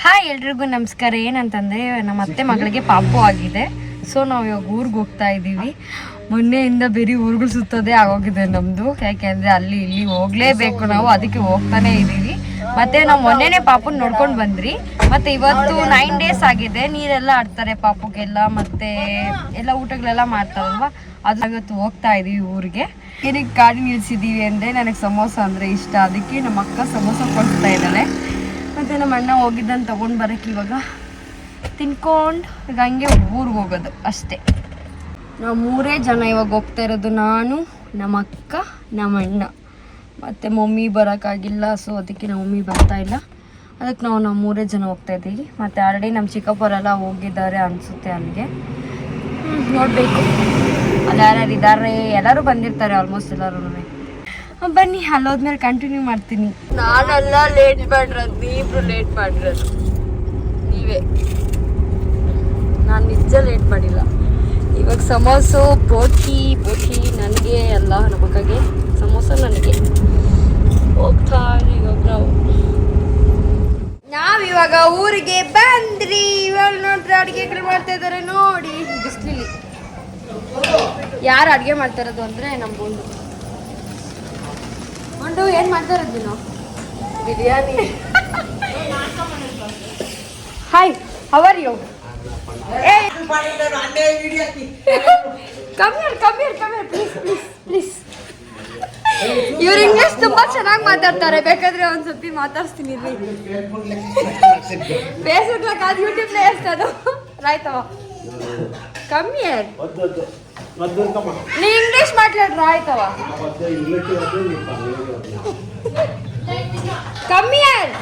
Hi ಎಲ್ರಿಗೂ ನಮಸ್ಕಾರ. ಏನಂತಂದರೆ ನಮ್ಮ ಅತ್ತೆ ಮಗಳಿಗೆ ಪಾಪು ಆಗಿದೆ. ಸೊ ನಾವು ಇವಾಗ ಊರಿಗೆ ಹೋಗ್ತಾ ಇದ್ದೀವಿ. ಮೊನ್ನೆಯಿಂದ ಬೇರೆ ಊರುಗಳು ಸುತ್ತೋದೇ ಆಗೋಗಿದೆ ನಮ್ಮದು. ಯಾಕೆಂದರೆ ಅಲ್ಲಿ ಇಲ್ಲಿ ಹೋಗಲೇಬೇಕು ನಾವು, ಅದಕ್ಕೆ ಹೋಗ್ತಾನೆ ಇದ್ದೀವಿ. ಮತ್ತು ನಾವು ಮೊನ್ನೆನೇ ಪಾಪುನ ನೋಡ್ಕೊಂಡು ಬಂದ್ರಿ. ಮತ್ತು ಇವತ್ತು 9 ಡೇಸ್ ಆಗಿದೆ. ನೀರೆಲ್ಲ ಆಡ್ತಾರೆ ಪಾಪುಗೆಲ್ಲ, ಮತ್ತು ಎಲ್ಲ ಊಟಗಳೆಲ್ಲ ಮಾಡ್ತಾರಲ್ವ, ಅದು ಇವತ್ತು ಹೋಗ್ತಾ ಇದ್ದೀವಿ ಊರಿಗೆ. ಏನಕ್ಕೆ ಗಾಡಿ ನಿಲ್ಸಿದ್ದೀವಿ ಅಂದರೆ ನನಗೆ ಸಮೋಸ ಅಂದರೆ ಇಷ್ಟ, ಅದಕ್ಕೆ ನಮ್ಮ ಅಕ್ಕ ಸಮೋಸ ಕೊಡ್ತಾ ಇದ್ದಾಳೆ. ಮತ್ತು ನಮ್ಮ ಅಣ್ಣ ಹೋಗಿದ್ದನ್ನು ತೊಗೊಂಡು ಬರೋಕ್ಕೆ ಇವಾಗ ತಿನ್ಕೊಂಡು ಈಗ ಹಂಗೆ ಊರಿಗೆ ಹೋಗೋದು ಅಷ್ಟೇ. ನಾವು 3 ಜನ ಇವಾಗ ಹೋಗ್ತಾ ಇರೋದು, ನಾನು, ನಮ್ಮ ಅಕ್ಕ, ನಮ್ಮ ಅಣ್ಣ. ಮತ್ತು ಮಮ್ಮಿ ಬರೋಕ್ಕಾಗಿಲ್ಲ, ಸೊ ಅದಕ್ಕೆ ನಮ್ಮ ಮಮ್ಮಿ ಬರ್ತಾ ಇಲ್ಲ. ಅದಕ್ಕೆ ನಾವು 3 ಜನ ಹೋಗ್ತಾ ಇದ್ದೀವಿ. ಮತ್ತು ಆಲ್ರೆಡಿ ನಮ್ಮ ಚಿಕ್ಕಪ್ಪರೆಲ್ಲ ಹೋಗಿದ್ದಾರೆ ಅನಿಸುತ್ತೆ ಅಲ್ಲಿಗೆ. ನೋಡಬೇಕು ಅಲ್ಲಿ ಯಾರ್ಯಾರು ಇದ್ದಾರೆ. ಎಲ್ಲರೂ ಬಂದಿರ್ತಾರೆ ಆಲ್ಮೋಸ್ಟ್ ಎಲ್ಲರೂ. ಬನ್ನಿ, ಅಲ್ಲೋದ್ಮೇಲೆ ಕಂಟಿನ್ಯೂ ಮಾಡ್ತೀನಿ. ನಾನೆಲ್ಲ ಲೇಟ್ ಮಾಡಿರೋದು, ನೀವಿಬ್ರು ಲೇಟ್ ಮಾಡಿರೋದು ನೀವೇ. ನಾನು ನಿಜ ಲೇಟ್ ಮಾಡಿಲ್ಲ. ಇವಾಗ ಸಮೋಸು ಬೋಟಿ ನನಗೆ ಅಲ್ಲ, ನಮ್ಮ ಅಕ್ಕಗೆ. ಸಮೋಸ ನನಗೆ. ಹೋಗ್ತಾ ಇವಾಗ ನಾವಿವಾಗ ಊರಿಗೆ ಬಂದ್ರಿ. ಇವಾಗ ನೋಡ್ರಿ ಅಡುಗೆಗಳು ಮಾಡ್ತಾ ಇದ್ದಾರೆ ನೋಡಿ ಬಿಸಿಲಲ್ಲಿ. ಯಾರು ಅಡುಗೆ ಮಾಡ್ತಾ ಇರೋದು ಅಂದರೆ ನಮ್ಮ ಬಂದು ಏನು ಮಾಡ್ತಾ ಇರೋದು ನೀನು? Biryani. Hi, how are you? Come here please. ಇವ್ರು ಇಂಗ್ಲಿಷ್ ತುಂಬಾ ಚೆನ್ನಾಗಿ ಮಾತಾಡ್ತಾರೆ. ಬೇಕಾದ್ರೆ ಒಂದ್ಸತಿ ಮಾತಾಡ್ಸ್ತೀನಿ. ಫೇಸ್ಬುಕ್ ಅದು ಯೂಟ್ಯೂಬ್ ಅದು ರಾಯ್ತವ. ಕಮ್ ಹಿಯರ್, ನೀ ಇಂಗ್ಲಿಷ್ ಮಾತಾಡ್ರ ಆಯ್ತವ. Come here.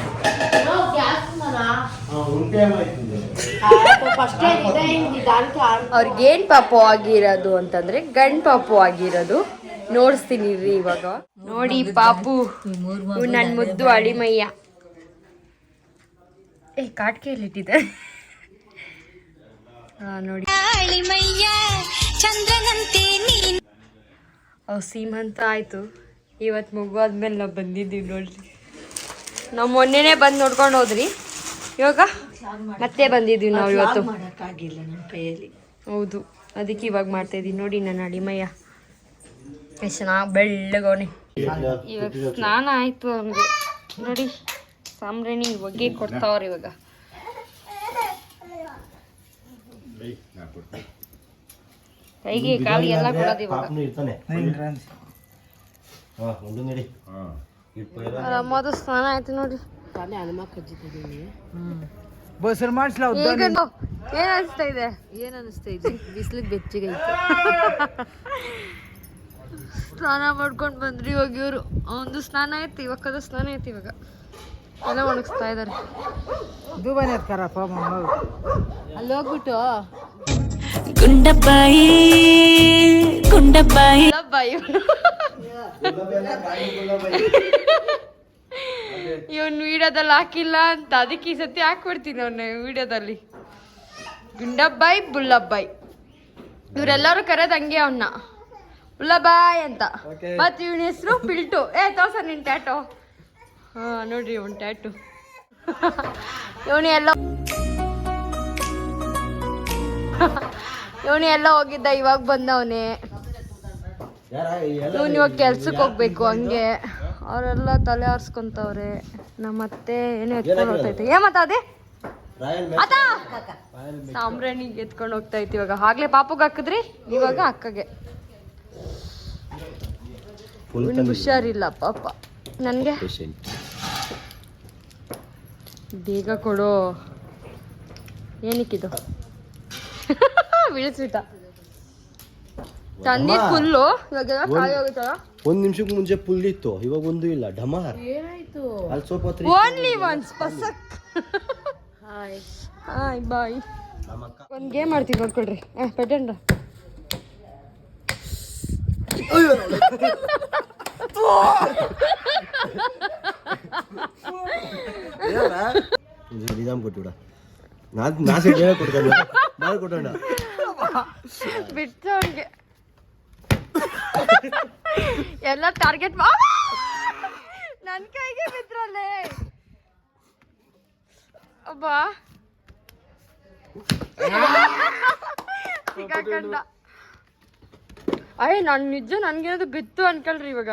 ಅವ್ರಿಗೇನ್ ಪಾಪು ಆಗಿರೋದು ಅಂತಂದ್ರೆ ಗಂಡ್ ಪಾಪು ಆಗಿರೋದು. ನೋಡಿಸ್ತೀನಿ ರೀ ಇವಾಗ. ನೋಡಿ ಪಾಪು, ನನ್ನ ಮುದ್ದು ಅಳಿಮಯ್ಯ. ಕಾಟ್ಕೆಯಲ್ಲಿಟ್ಟಿದೆ ನೋಡಿ. ಅವು ಸೀಮಂತ ಆಯ್ತು. ಇವತ್ತು ಮುಗುವಾದ್ಮೇಲೆ ನಾವು ಬಂದಿದ್ದೀವಿ ನೋಡ್ರಿ. ನಾವು ಮೊನ್ನೆನೇ ಬಂದು ನೋಡ್ಕೊಂಡು ಹೋದ್ರಿ. ಇವಾಗ ಮತ್ತೆ ಬಂದಿದ್ದೀವಿ ನಾವು ಇವತ್ತು. ನಮ್ಮ ಕೈಯಲ್ಲಿ ಹೌದು, ಅದಕ್ಕೆ ಇವಾಗ ಮಾಡ್ತಾ ಇದೀವಿ. ನೋಡಿ ನನ್ನ ಅಳಿಮಯ್ಯ ಎಷ್ಟು ಚೆನ್ನಾಗಿ ಬೆಳ್ಳಗವನೆ. ಇವಾಗ ಸ್ನಾನ ಆಯ್ತು ಅವನಿಗೆ. ನೋಡಿ ಸಾಂಬ್ರಾಣಿ ಒಗ್ಗೆ ಕೊಡ್ತಾವ್ರಿ ಇವಾಗ. ಕೈಗೆ ಕಾಲಿಗೆ ಎಲ್ಲ ಕೊಡೋದು ಇವಾಗ. ಆರಾಮದು ಸ್ನಾನ ಆಯ್ತು ನೋಡಿ. ಏನ್ ಅನಿಸ್ತಾ ಇದೆ? ಬಿಸಿಲಿಗೆ ಬೆಚ್ಚಗೆ ಸ್ನಾನ ಮಾಡ್ಕೊಂಡು ಬಂದ್ರಿ ಇವಾಗ ಇವರು. ಒಂದು ಸ್ನಾನ ಆಯ್ತು, ಇವಾಗ ಸ್ನಾನ ಆಯ್ತು. ಇವಾಗ ಎಲ್ಲ ಒಣಗಿಸ್ತಾ ಇದಾರೆ. ಅಲ್ಲಿ ಹೋಗ್ಬಿಟ್ಟು ಗುಂಡಬ್ಬಾಯಿ ಇವನು ವಿಡಿಯೋದಲ್ಲಿ ಹಾಕಿಲ್ಲ ಅಂತ, ಅದಕ್ಕೆ ಈ ಸತಿ ಹಾಕ್ಬಿಡ್ತೀನಿ ಅವನ್ನ ವಿಡಿಯೋದಲ್ಲಿ. ಗುಂಡಬ್ಬಾಯಿ ಬುಲ್ಲಬ್ಬಾಯಿ ಇವರೆಲ್ಲರೂ ಕರೆಯೋದು ಹಂಗೆ ಅವನ್ನ, ಬುಲ್ಲಬ್ಬಾಯ್ ಅಂತ. ಮತ್ತೆ ಇವನ ಹೆಸರು ಪಿಲ್ಟು. ತೋರ್ಸ ನಿನ್ ಟ್ಯಾಟೋ. ನೋಡ್ರಿ ಇವನ್ ಟ್ಯಾಟು. ಇವನು ಎಲ್ಲ ಹೋಗಿದ್ದ, ಇವಾಗ ಬಂದವನೇ. ಇವನು ಇವಾಗ ಕೆಲ್ಸಕ್ಕೆ ಹೋಗ್ಬೇಕು. ಹಂಗೆ ಅವರೆಲ್ಲ ತಲೆ ಆರಿಸ್ಕೊಂತವ್ರೆ. ನಮ್ಮತ್ತೆ ಏನು ಎತ್ಕೊಂಡು ಹೋಗ್ತೈತೆ. ಅದೇ ಸಾಂಬ್ರಾಣಿಗೆ ಎತ್ಕೊಂಡು ಹೋಗ್ತೈತಿ ಇವಾಗ. ಆಗ್ಲೇ ಪಾಪುಗೆ ಹಾಕಿದ್ರಿ, ಇವಾಗ ಅಕ್ಕಗೆ. ಹುಷಾರಿಲ್ಲ ಪಾಪ. ನನಗೆ ಬೇಗ ಕೊಡು. ಏನಕ್ಕಿದು? ಬೀಳಿಸ್ಬಿಟ್ಟ. ತಣ್ಣೀರ್ ಫುಲ್ಲು. ಇವಾಗೆಲ್ಲ ಖಾಲಿ ಹೋಗುತ್ತಲ್ಲ. 1 ನಿಮಿಷಕ್ಕೆ ಮುಂಚೆ ಫುಲ್ ಇತ್ತು, ಇವಾಗ ಒಂದು ಇಲ್ಲ. ಢಮಾರ್ ಏನಾಯ್ತು? ಅಲ್ಲಿ ಸ್ವಲ್ಪ ಓನ್ಲಿ ಒನ್ಸ್ ಪಸಕ್. Hi bye. ಒಂದು ಗೇಮ್ ಆಡ್ತೀವಿ ನೋಡ್ಕೊಳ್ರಿ. ಪೆಟೆಂಡ್ರ ಕೊಟ್ಟುಡ. ನಾ ಸೈಡ್ ಕೊಟ್ಟೋಣ ಬಿಟ್ಟು ಅವ್ನಿಗೆ ಎಲ್ಲ ಟಾರ್ಗೆಟ್. ನನ್ನ ಕೈಗೆ ಬಿದ್ರಲ್ಲೇ. ಅಬ್ಬಾ ಸಿಕ್ಕಾಕಂಡ. ಅಯ್ಯ ನಾನು ನಿಜ ನನ್ಗೇನದು ಬಿತ್ತು ಅನ್ಕೊಳ್ರಿ ಇವಾಗ.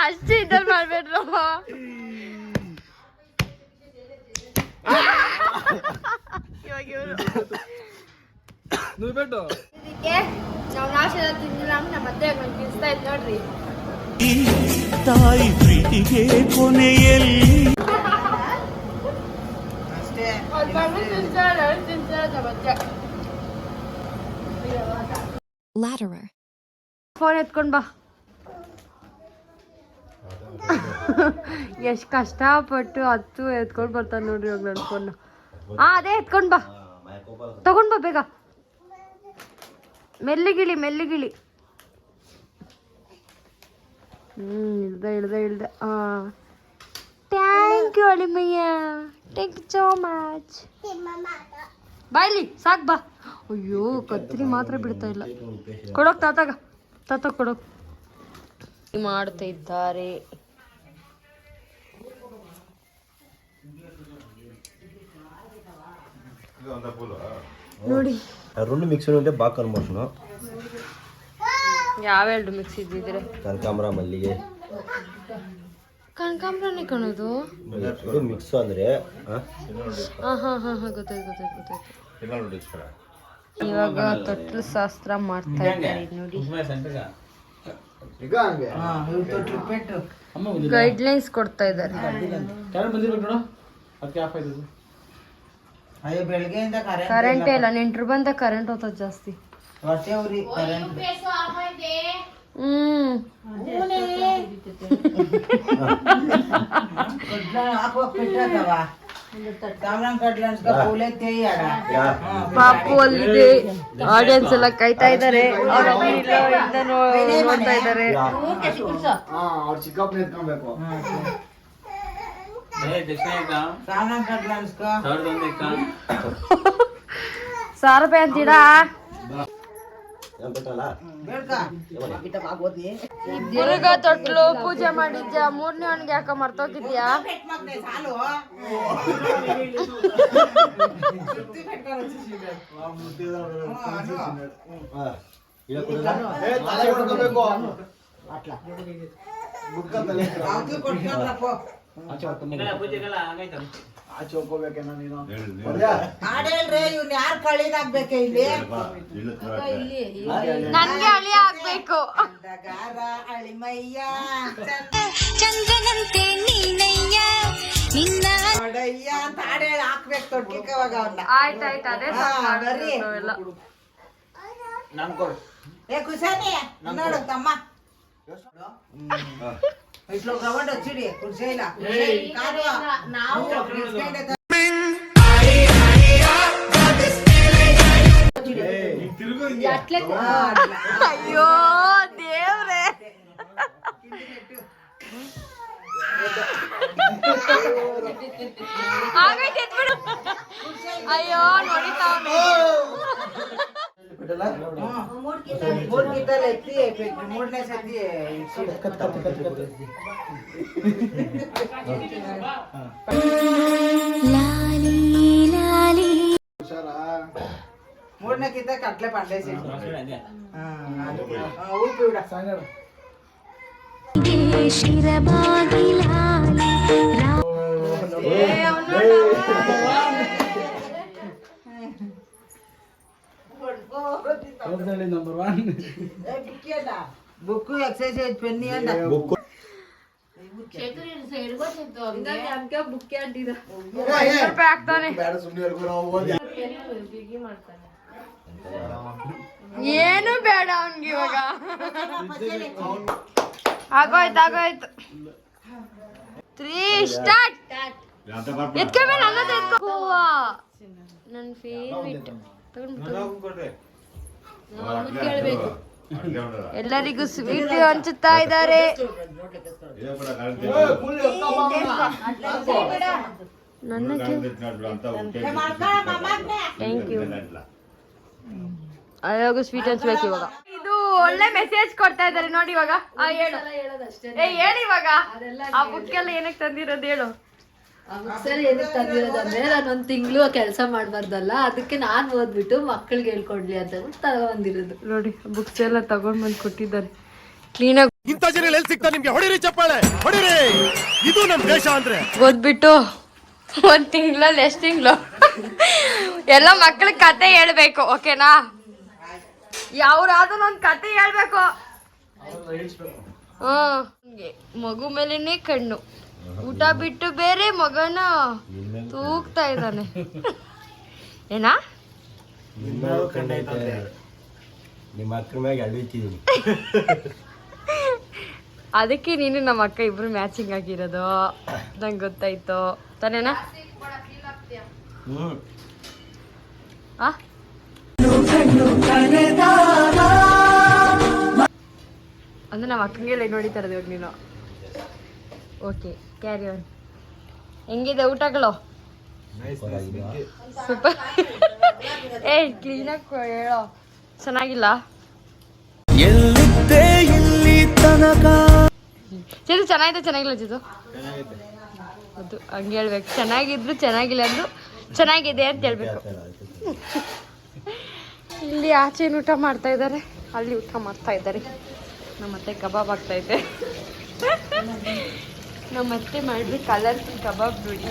ಅಷ್ಟೇ ಇದ್ದಲ್ಲಿ ಮಾಡ್ಬೇಡ್ರಮ್ಮ. ಇವಾಗ ಇವರು ಇದಕ್ಕೆ ನಾವು ನಾಶ ಎಲ್ಲ ತಿಂದಿಲ್ಲ ನಮ್ಮ ಮತ್ತೆ ತಿನ್ಸ್ತಾ ಇದ್ ನೋಡ್ರಿ. ತಾಯಿ ಪ್ರೀತಿಗೆ ಕೊನೆಯಲ್ಲಿ ಫೋನ್ ಎತ್ಕೊಂಡ್ ಬಾ. ಎಷ್ಟ್ ಕಷ್ಟಪಟ್ಟು ಹತ್ತು ಎತ್ಕೊಂಡ್ ಬರ್ತಾನೆ ನೋಡ್ರಿ ಇವಾಗ ನನ್ನ ಫೋನ್. ಅದೇ ಎತ್ಕೊಂಡ್ ಬಾ, ತಗೊಂಡ್ ಬಾ ಬೇಗ. ಮೆಲ್ಲಿಗಿಳಿ ಮೆಲ್ಲಿಗಿಳಿ. ಇಳ್ದ ಥ್ಯಾಂಕ್ ಯು ಅಳಿಮಯ್ಯ, ಥ್ಯಾಂಕ್ ಯು ಸೋ ಮಚ್. ಬಾಯ್ಲಿ ಸಾಕ್ ಬಾ. ಅಯ್ಯೋ ಕತ್ರಿ ಮಾತ್ರ ಬಿಡ್ತಾ ಇಲ್ಲ. ಕೊಡೋಕ್ ತಾತ ಕೊಡೋಕ್ ಮಾಡ್ತಾ ಇದ್ದಾರೆ. ನೋಡಿ రెండు మిక్సీ ఉంటే బాగా కన్మోషన్. ಯಾವೆರಡು ಮಿಕ್ಸ್ ಇದ್ದಿದ್ರೆ ಕನಕಾಂಬರ ಮಲ್ಲಿಗೆ ಕನಕಾಂಬರನೇ ಕಾಣೋದು. ಇದು ಮಿಕ್ಸ್ ಅಂದ್ರೆ ಗೊತ್ತಾಯ್ತು. ಇವಾಗ ತೊಟ್ಲು ಶಾಸ್ತ್ರ ಮಾಡ್ತಾ ಇದ್ದಾರೆ ನೋಡಿ. ಗೈಡ್ಲೈನ್ಸ್ ಕೊಡ್ತಾ ಇದ್ದಾರೆ. ಕರೆಂಟೇ ಇಲ್ಲ, ನೆಂಟ್ರು ಬಂದ ಕರೆಂಟ್ ಹೋಗ್ತದ ಜಾಸ್ತಿ. ಪಾಪು ಅಲ್ಲಿದೆ, ಆಡಿಯನ್ಸ್ ಎಲ್ಲ ಕಾಯ್ತಾ ಇದ್ದಾರೆ. ನೋಡ್ತಾ ಇದ್ದಾರೆ. ₹1,000 ಅಂತೀಡ. ಮುರುಗ ತೊಟ್ಲು ಪೂಜೆ ಮಾಡಿದ್ಯಾ? 3ನೇ ಅವನಿಗೆ ಯಾಕ ಮರ್ತೋಗಿದ್ಯಾ? ನನ್ಗೆ ಅಳಿ ಆಗ್ಬೇಕು. ಚಂದ್ರನಂತೆ ನೀನಯ್ಯ ನಿನ್ನ ಅಂತ ಹಾಡೇಳಿ ಹಾಕ್ಬೇಕು ತೊಟ್ಲಿಕ್ಕೆ. ಆಯ್ತಾಯ್ತು, ಅದೇ ಕುಸಾನಿ ನೋಡು ತಮ್ಮ వచ్చిడి కుర్చీలా అయ్యో దేవురే. ಅಯ್ಯೋ ನೋಡಿತಾವನೆ. ಮೂರನೇ ಸತಿ ಮೂರನೇ ಕಿತ್ತ ಕಟ್ಲೆ ಪಂಡೇಸಿ ಊಪಿ ಬಿಡ. బుక్ ఎక్సర్సైజ్ పెన్ని అంట బుక్ ಏನು ಬೇಡ ಅವನ್ಗೆ ಇವಾಗ. ಆಗೋಯ್ತು 3 ಸ್ಟಾರ್ಟ್. ಎತ್ಕೊಬೇ ನನ್ನದು ಎತ್ಕೋ. ನನ್ನ ಫೇವ್ರೇಟ್ ಕೇಳಬೇಕು. ಎಲ್ಲರಿಗೂ ಸ್ವೀಟ್ ಹಂಚುತ್ತಾ ಇದ್ದಾರೆ. ನನಗೆ ಥ್ಯಾಂಕ್ ಯು. ಅಯ್ಯಾಗೂ ಸ್ವೀಟ್ ಹಂಚ್ಬೇಕು ಇವಾಗ. ಇದು ಒಳ್ಳೆ ಮೆಸೇಜ್ ಕೊಡ್ತಾ ಇದ್ದಾರೆ ನೋಡಿ ಇವಾಗ. ಹೇಳು ಇವಾಗ ಆ ಬುಕ್ ಎಲ್ಲ ಏನಕ್ಕೆ ತಂದಿರೋದು ಹೇಳು. ಸರ್ ಏನಕ್ಕೆ ತಂದಿರೋದಂದ್ರೆ ನಾನು ಒಂದು ತಿಂಗಳು ಕೆಲಸ ಮಾಡಬಾರ್ದಲ್ಲ, ಅದಕ್ಕೆ ನಾನು ಓದ್ಬಿಟ್ಟು ಮಕ್ಕಳಿಗೆ ಹೇಳ್ಕೊಡ್ಲಿ ಅಂತ ತಗೊಂಡಿರೋದು. ನೋಡಿ ಬುಕ್ಸ್ ಎಲ್ಲ ತಗೊಂಡ್ ಬಂದು ಕೊಟ್ಟಿದ್ದಾರೆ ಕ್ಲೀನಾಗಿ ಇಂಥ ಜನ ಎಲ್ಲಿ ಸಿಗ್ತಾರೆ ನಿಮ್ಗೆ? ಹೊಡಿರಿ ಚಪ್ಪಾಳೆ, ಹೊಡಿರಿ. ಇದು ನಮ್ ದೇಶ ಅಂದ್ರೆ. ಓದ್ಬಿಟ್ಟು ಒಂದ್ ತಿಂಗಳಲ್ಲಿ ಎಷ್ಟು ತಿಂಗಳು ಎಲ್ಲ ಮಕ್ಳಿಗೆ ಕತೆ ಹೇಳ್ಬೇಕು, ಓಕೆನಾ? ಯಾವ್ದಾದ್ರು ಒಂದ್ ಕತೆ ಹೇಳ್ಬೇಕು. ಮಗು ಮೇಲೇನೆ ಕಣ್ಣು, ಊಟ ಬಿಟ್ಟು ಬೇರೆ ಮಗನ ತೂಗ್ತಾ ಇದ್ದಾನೆ. ಏನಾ ನಿಮ್ಮ ಅಕ್ಕರ ಮ್ಯಾಗ ಅಳ್ವಿತ್ತಿದ್ದೀನಿ. ಅದಕ್ಕೆ ನೀನು ನಮ್ಮ ಅಕ್ಕ ಇಬ್ರು ಮ್ಯಾಚಿಂಗ್ ಆಗಿರೋದು, ನಂಗೆ ಗೊತ್ತಾಯ್ತು ತಾನೇನಾ? ಅಂದ್ರೆ ನಮ್ಮ ಅಕ್ಕಂಗೆಲ್ಲ ನೋಡಿತಾ ಇರೋದು ಇವಾಗ ನೀನು. Okay, carry on. ಹೆಂಗಿದೆ ಊಟಗಳು? ಸೂಪರ್. ಕ್ಲೀನಾಗಿ ಹೇಳೋ. ಚೆನ್ನಾಗಿಲ್ಲ? ಎಲ್ಲಿದ್ದೆ ಇಲ್ಲಿ ತನಕ? ಚಿದು ಚೆನ್ನಾಗಿದೆ ಚೆನ್ನಾಗಿಲ್ಲ ಚಿದು? ಅದು ಹಂಗೆ ಹೇಳ್ಬೇಕು, ಚೆನ್ನಾಗಿದ್ರು ಚೆನ್ನಾಗಿಲ್ಲ ಅಂದ್ರು ಚೆನ್ನಾಗಿದೆ ಅಂತ ಹೇಳ್ಬೇಕು. ಇಲ್ಲಿ ಆಚೆ ಊಟ ಮಾಡ್ತಾ ಇದ್ದಾರೆ, ಅಲ್ಲಿ ಊಟ ಮಾಡ್ತಾ ಇದ್ದಾರೆ. ನಮ್ಮತ್ತೆ ಕಬಾಬ್ ಆಗ್ತಾ ಇದೆ. ನಮ್ಮತ್ತೆ ಮಾಡಿದ್ರೆ ಕಲರ್ಫುಲ್ ಕಬಾಬ್ ನೋಡಿ.